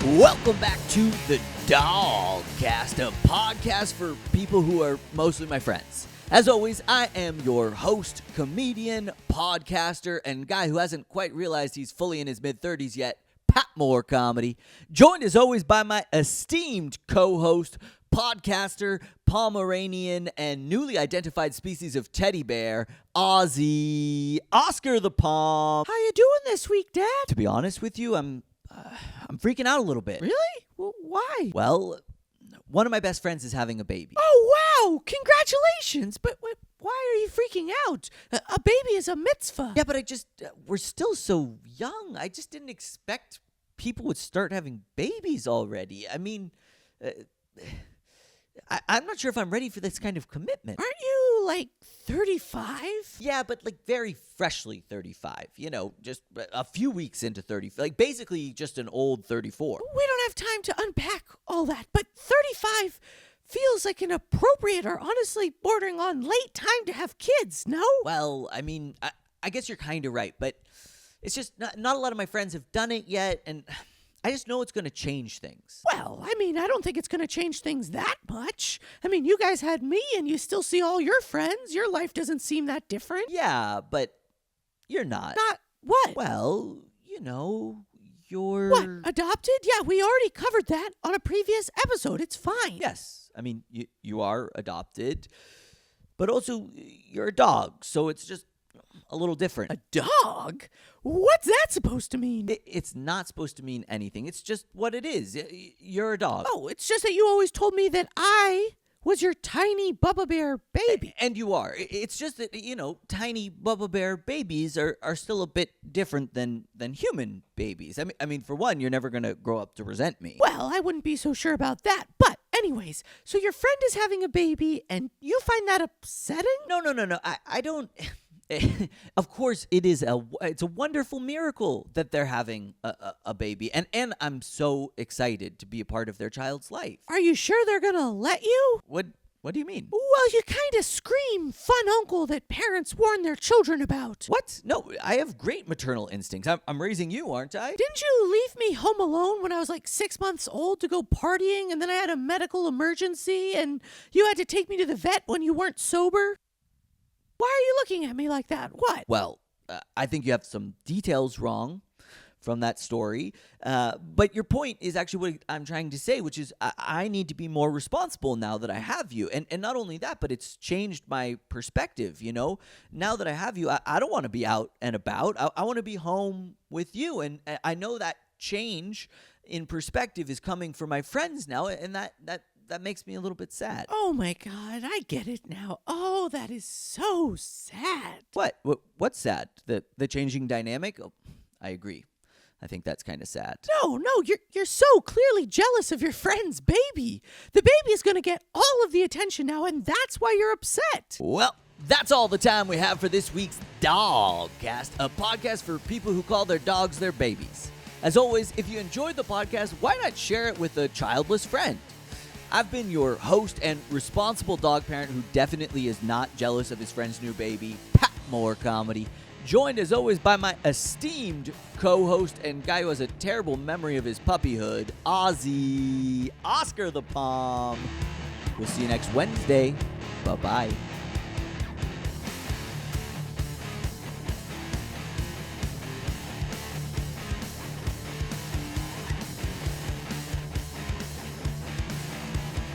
Welcome back to the DAWGCAST, a podcast for people who are mostly my friends. As always, I am your host, comedian, podcaster, and guy who hasn't quite realized he's fully in his mid-30s yet, Pat Moore Comedy. Joined as always by my esteemed co-host, podcaster, Pomeranian, and newly identified species of teddy bear, Ozzy, Oscar the Pom. How you doing this week, Dad? To be honest with you, I'm freaking out a little bit. Really? Well, why? Well, one of my best friends is having a baby. Oh, wow! Congratulations! But why are you freaking out? A baby is a mitzvah. Yeah, but we're still so young. I just didn't expect people would start having babies already. I mean, I'm not sure if I'm ready for this kind of commitment. Aren't you, like, 35? Yeah, but, like, very freshly 35. You know, just a few weeks into 30. Like, basically just an old 34. We don't have time to unpack all that, but 35 feels like an appropriate or honestly bordering on late time to have kids, no? Well, I mean, I guess you're kind of right, but it's just not a lot of my friends have done it yet, and I just know it's going to change things. Well, I mean, I don't think it's going to change things that much. I mean, you guys had me and you still see all your friends. Your life doesn't seem that different. Yeah, but you're not. Not what? Well, you know, you're... What, adopted? Yeah, we already covered that on a previous episode. It's fine. Yes, I mean, you are adopted, but also you're a dog, so it's just a little different. A dog? What's that supposed to mean? It's not supposed to mean anything. It's just what it is. You're a dog. Oh, it's just that you always told me that I was your tiny Bubba Bear baby. And you are. It's just that, you know, tiny Bubba Bear babies are still a bit different than human babies. I mean, for one, you're never going to grow up to resent me. Well, I wouldn't be so sure about that. But anyways, so your friend is having a baby and you find that upsetting? No. I don't... Of course, it's a wonderful miracle that they're having a baby, and I'm so excited to be a part of their child's life. Are you sure they're gonna let you? What do you mean? Well, you kind of scream fun uncle that parents warn their children about. What? No, I have great maternal instincts. I'm raising you, aren't I? Didn't you leave me home alone when I was like 6 months old to go partying, and then I had a medical emergency, and you had to take me to the vet when you weren't sober? Why are you looking at me like that? What? Well, I think you have some details wrong from that story. But your point is actually what I'm trying to say, which is I need to be more responsible now that I have you. And not only that, but it's changed my perspective, you know? Now that I have you, I don't want to be out and about. I want to be home with you. And I know that change in perspective is coming from my friends now, and that makes me a little bit sad. Oh my God, I get it now. Oh, that is so sad. What's sad? The changing dynamic? Oh, I agree. I think that's kind of sad. No, you're so clearly jealous of your friend's baby. The baby is going to get all of the attention now, and that's why you're upset. Well, that's all the time we have for this week's DAWGCAST, a podcast for people who call their dogs their babies. As always, if you enjoyed the podcast, why not share it with a childless friend? I've been your host and responsible dog parent who definitely is not jealous of his friend's new baby, Pat Moore Comedy. Joined as always by my esteemed co-host and guy who has a terrible memory of his puppyhood, Ozzy, Oscar the Pom. We'll see you next Wednesday. Bye-bye.